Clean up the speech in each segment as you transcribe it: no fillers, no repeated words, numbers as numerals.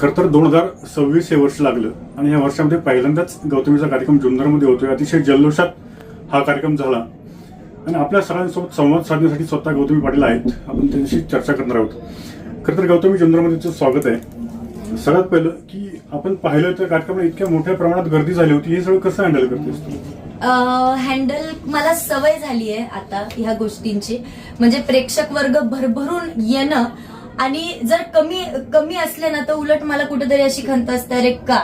खरं तर 2026 हे वर्ष लागलं आणि या वर्षामध्ये पहिल्यांदाच गौतमीचा कार्यक्रम जुन्नरमध्ये होतोय. अतिशय जल्लोषात हा कार्यक्रम झाला आणि आपल्या सगळ्यांसोबत संवाद साधण्यासाठी स्वतः गौतमी पाटील आहेत. आपण त्यांच्याशी चर्चा करणार आहोत. खरं तर गौतमी, जुन्नरमध्ये तुमचं स्वागत आहे. सगळ्यात पहिलं की आपण पाहिलं तर कार्यक्रमाला इतक्या मोठ्या प्रमाणात गर्दी झाली होती, हे सगळं कसं हँडल करतेस तू? हँडल मला सवय झाली आहे आता ह्या गोष्टींची. म्हणजे प्रेक्षक वर्ग भरभरून येणं आणि जर कमी असले ना तर उलट मला कुठेतरी अशी खंत असते, अरे का.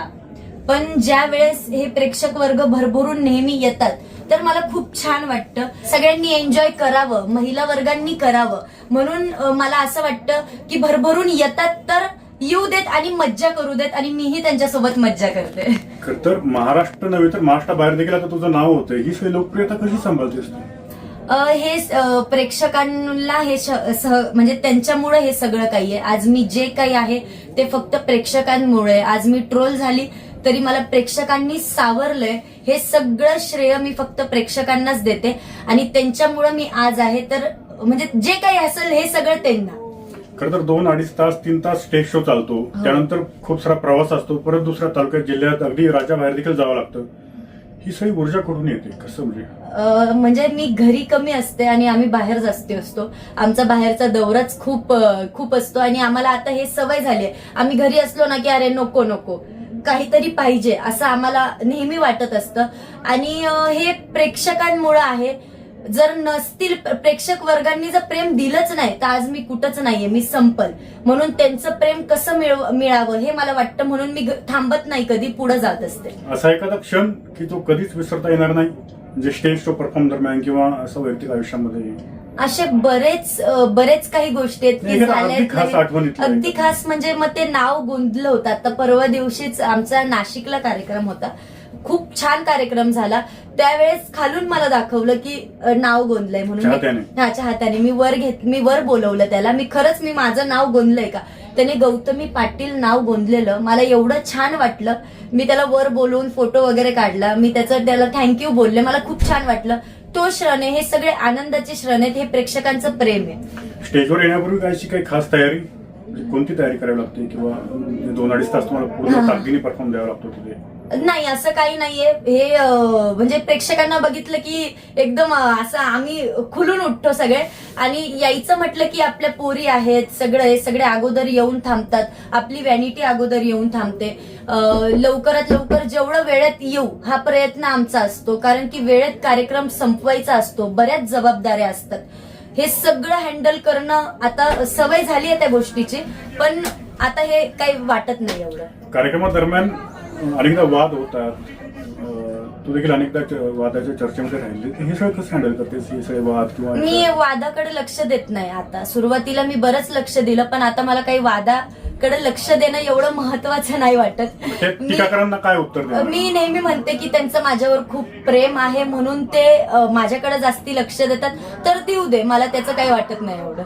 पण ज्या वेळेस हे प्रेक्षक वर्ग भरभरून नेहमी येतात तर मला खूप छान वाटतं. सगळ्यांनी एन्जॉय करावं, महिला वर्गांनी करावं, म्हणून मला असं वाटतं की भरभरून येतात तर येऊ देत आणि मज्जा करू देत आणि मीही त्यांच्यासोबत मज्जा करते. खरं तर महाराष्ट्र नव्हे तर महाराष्ट्राबाहेर देखील आता तुझं नाव होतं. ही सगळी लोकप्रियता कशी सांभाळतेस तू? हे प्रेक्षकांना हे म्हणजे त्यांच्यामुळे हे सगळं काही आहे. आज मी जे काही आहे ते फक्त प्रेक्षकांमुळे. आज मी ट्रोल झाली तरी मला प्रेक्षकांनी सावरलंय. हे सगळं श्रेय मी फक्त प्रेक्षकांनाच देते आणि त्यांच्यामुळे मी आज आहे. तर म्हणजे जे काही असेल हे सगळं त्यांना. खरं तर 2-2.5 तास 3 तास स्टेज शो चालतो. त्यानंतर खूप सारा प्रवास असतो. परत दुसऱ्या तालुक्यात, जिल्ह्यात, अगदी राज्याबाहेर देखील जावं लागतं. ही सगळी ऊर्जा कुठून येते? कसं म्हणजे मी घरी कमी असते आणि आम्ही बाहेर जास्त असतो. आमचा बाहेरचा दौराच खूप असतो आणि आम्हाला आता हे सवय झाली आहे. आम्ही घरी असलो ना की अरे नको नको काहीतरी पाहिजे असं आम्हाला नेहमी वाटत असतं. आणि हे प्रेक्षकांमुळे आहे. जर नसतील प्रेक्षक वर्गांनी जर प्रेम दिलंच नाही तर आज मी कुठंच नाहीये, मी संपल. म्हणून त्यांचं प्रेम कसं मिळावं हे मला वाटतं, म्हणून मी थांबत नाही, कधी पुढे जात असते. असा एखादा क्षण की तो कधीच विसरता येणार नाही, म्हणजे स्टेज शो परफॉर्म दरम्यान किंवा असं वैयक्तिक आयुष्यामध्ये? असे बरेच काही गोष्टी आहेत की झाल्यात. अगदी खास म्हणजे मग ते नाव गोंधलं होतं. आता परवा दिवशीच आमचा नाशिकला कार्यक्रम होता. खूप छान कार्यक्रम झाला. त्यावेळेस खालून मला दाखवलं की नाव गोंधलंय म्हणून. चाहत्याने मी वर बोलवलं त्याला. मी माझं नाव गोंधलंय का, त्याने गौतमी पाटील नाव गोंधलेलं. मला एवढं छान वाटलं. मी त्याला वर बोलवून फोटो वगैरे काढला. मी त्याला थँक्यू बोलले. मला खूप छान वाटलं. तो क्षण आहे. हे सगळे आनंदाचे क्षण आहेत. हे प्रेक्षकांचं प्रेम आहे. स्टेजवर येण्यापूर्वी काही खास तयारी, कोणती तयारी करावी लागते किंवा 2-2.5 तास तुम्हाला पूर्ण ताकदीने परफॉर्म द्यावा लागतो तिथे? नाही, असं काही नाहीये. हे म्हणजे प्रेक्षकांना बघितलं की एकदम असं आम्ही खुलून उठतो सगळे. आणि यायचं म्हटलं की आपल्या पोरी आहेत, सगळे अगोदर येऊन थांबतात. आपली व्हॅनिटी अगोदर येऊन थांबते. लवकरात लवकर जेवढं वेळेत येऊ हा प्रयत्न आमचा असतो, कारण की वेळेत कार्यक्रम संपवायचा असतो. बऱ्याच जबाबदाऱ्या असतात. हे सगळं हँडल करणं आता सवय झाली आहे त्या गोष्टीची. पण आता हे काही वाटत नाही एवढं. कार्यक्रमादरम्यान अनेकदा वाद होतात. तू देखील अनेकदा वादाच्या चर्चेमध्ये राहिली. हे सगळं कसं हँडल करतेस, हे सगळे वाद किंवा? मी वादाकडे लक्ष देत नाही आता. सुरुवातीला मी बरंच लक्ष दिलं, पण आता मला काही वादाकडे लक्ष देणं एवढं महत्वाचं नाही वाटत. टीकाकारांना काय उत्तर? मी नेहमी म्हणते की त्यांचं माझ्यावर खूप प्रेम आहे म्हणून ते माझ्याकडे जास्ती लक्ष देतात. तर देऊ दे, मला त्याचं काही वाटत नाही एवढं.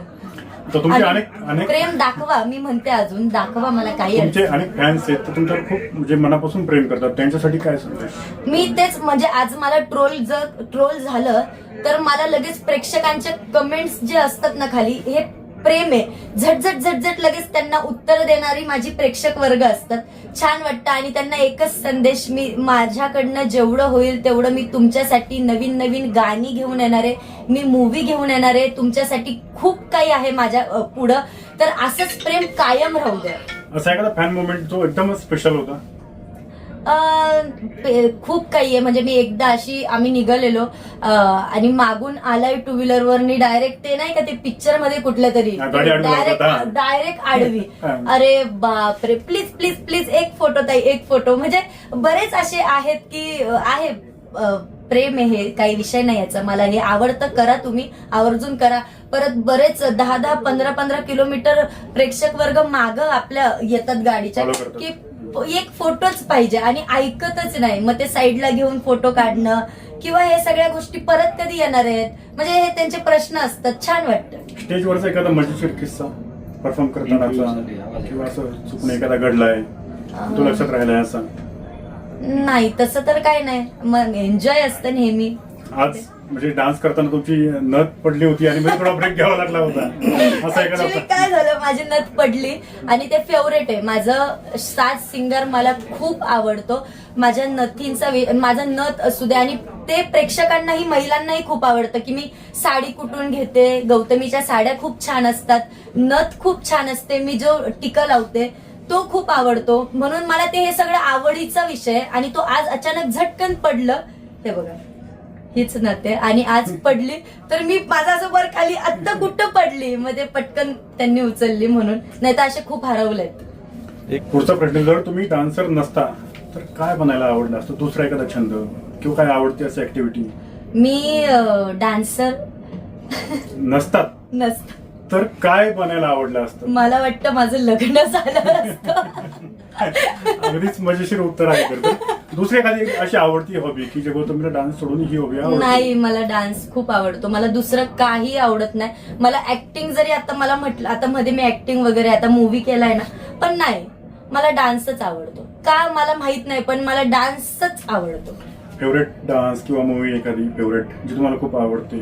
प्रेम दाखवा, मी म्हणते अजून दाखवा. मला काही तुमचे अनेक फॅन्स आहेत तर तुमच्यावर खूप म्हणजे मनापासून प्रेम करतात. त्यांच्यासाठी काय संदेश? मी तेच म्हणजे आज मला ट्रोल झालं तर मला लगेच प्रेक्षकांचे कमेंट्स जे असतात ना खाली, हे प्रेम आहे. झटझट लगेच त्यांना उत्तर देणारी माझी प्रेक्षक वर्ग असतात. छान वाटतं. आणि त्यांना एकच संदेश, मी माझ्याकडनं जेवढं होईल तेवढं मी तुमच्यासाठी नवीन गाणी घेऊन येणार आहे. मी मूवी घेऊन येणार आहे. तुमच्यासाठी खूप काही आहे माझ्या पुढं. तर असंच प्रेम कायम राहू द्या. असा एखादा फॅन मोमेंट जो एकदमच स्पेशल होता? खूप काही आहे. म्हणजे मी एकदा आम्ही निघालेलो आणि मागून आलाय 2 व्हीलरवरनी डायरेक्ट, ते नाही का ते पिक्चर मध्ये कुठल्या तरी डायरेक्ट आडवी. अरे बापरे, प्लीज एक फोटो ताई, एक फोटो. म्हणजे बरेच असे आहेत की आहे प्रेम आहे. हे काही विषय नाही याचा. मला हे आवडतं, करा तुम्ही आवर्जून करा. परत बरेच 10-15 किलोमीटर प्रेक्षक वर्ग माग आपल्या येतात गाडीच्या की एक फोटोच पाहिजे आणि ऐकतच नाही. मग ते साईडला घेऊन फोटो काढणं किंवा हे सगळ्या गोष्टी परत कधी येणार आहेत, म्हणजे हे त्यांचे प्रश्न असतात. छान वाटतं. स्टेजवरचा एखादा मजेशीर किस्सा परफॉर्म करताना किंवा असं चुकून एखादा घडलाय, तो लक्षात राहिलाय असं? नाही, तसं तर काय नाही. मग एन्जॉय असतं नेहमी. आज म्हणजे डान्स करताना तुमची नथ पडली होती आणि म्हणजे थोडा ब्रेक घ्यावा लागला होता असं एखादा Actually काय झालं, माझी नथ पडली आणि ते फेवरेट आहे माझं. साज सिंगर मला खूप आवडतो. माझ्या नथींचा माझं नथ असू दे, आणि ते प्रेक्षकांनाही महिलांनाही खूप आवडतं की मी साडी कुठून घेते. गौतमीच्या साड्या खूप छान असतात, नथ खूप छान असते, मी जो टिका लावते तो खूप आवडतो. म्हणून मला ते हे सगळं आवडीचा विषय, आणि तो आज अचानक झटकन पडलं. ते बघा, हीच नते आणि आज पडली, तर मी माझा असं वर खाली आत्ता कुठं पडली, मग ते पटकन त्यांनी उचलली म्हणून. नाही तर असे खूप हरवलेत. एक पुढचा प्रश्न, जर तुम्ही डान्सर नसता तर काय बनायला आवडलं असतं? दुसरा एखादा छंद किंवा काय आवडते असं ऍक्टिव्हिटी? मी डान्सर नसतात नसत, तर काय बनायला आवडलं असतं? मला वाटतं माझं लग्न झालं असतं. अगदीच मजेशीर उत्तर आहे. तर दुसरी एखादी अशी आवडती हॉबी की जे तुम्ही डान्स सोडून ही हॉबी आवडते? नाही, मला डान्स खूप आवडतो. मला दुसरं काही आवडत नाही. मला ऍक्टिंग जरी आता मला म्हटलं, आता मध्ये मी ऍक्टिंग वगैरे आता मूवी केलाय ना, पण नाही, मला डान्सच आवडतो. का मला माहित नाही, पण मला डान्सच आवडतो. फेवरेट डान्स किंवा मूवी एखादी फेवरेट जी तुम्हाला खूप आवडते?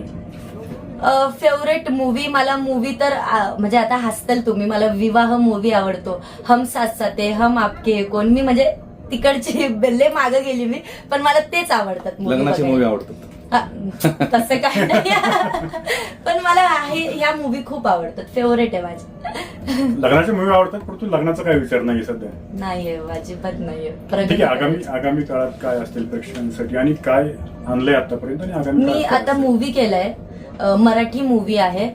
फेवरेट मूवी, मला मूवी तर म्हणजे आता हसताल तुम्ही, मला विवाह मूवी आवडतो. हम साथ साथ है, हम आपके है कौन. मी म्हणजे तिकडची बेल्ले मागे गेली मी, पण मला तेच आवडतात. लग्नाची मूवी आवडतात तसं काही नाही, पण मला ह्या मूवी खूप आवडतात. फेवरेट आहे माझी. लग्नाच्या मूवी आवडतात, पण तू लग्नाचा काय विचार नाही सध्या? नाहीये, अजिबात नाहीये. ठीक आहे. आगामी काळात काय असतील प्रेक्षकांसाठी आणि काय आणलंय आतापर्यंत आणि आगामी मी काळात काय आता असेल? मूवी केलाय, मराठी मूवी आहे.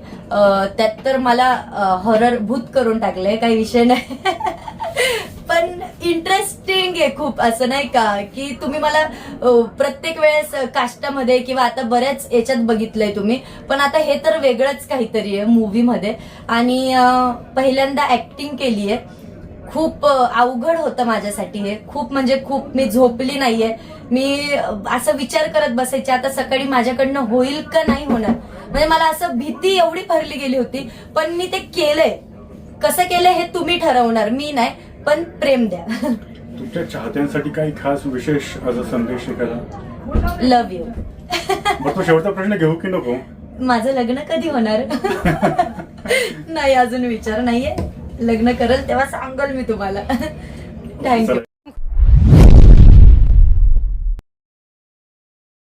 त्यात तर मला हॉरर भूत करून टाकलंय, काही विषय नाही. पण इंटरेस्टिंग आहे खूप. असं नाही का की तुम्ही मला प्रत्येक वेळेस काष्टामध्ये किंवा आता बऱ्याच याच्यात बघितलंय तुम्ही, पण आता हे तर वेगळंच काहीतरी आहे मूवीमध्ये. आणि पहिल्यांदा ऍक्टिंग केली आहे. खूप अवघड होतं माझ्यासाठी हे, खूप म्हणजे खूप. मी झोपली नाहीये. मी असं विचार करत बसायचे आता सकाळी माझ्याकडनं होईल का नाही होणार. म्हणजे मला असं भीती एवढी भरली गेली होती, पण मी ते केलंय. कसं केलंय हे तुम्ही ठरवणार, मी नाही. पण प्रेम द्या. तुमच्या चाहत्यांसाठी काही खास विशेष असा संदेश एखादा? Love you. मग तो शेवटचा प्रश्न घेऊ की नको? माझं लग्न कधी होणार? नाही, अजून विचार नाहीये. लग्न करेल तेव्हा सांगल मी तुम्हाला. थँक्यू.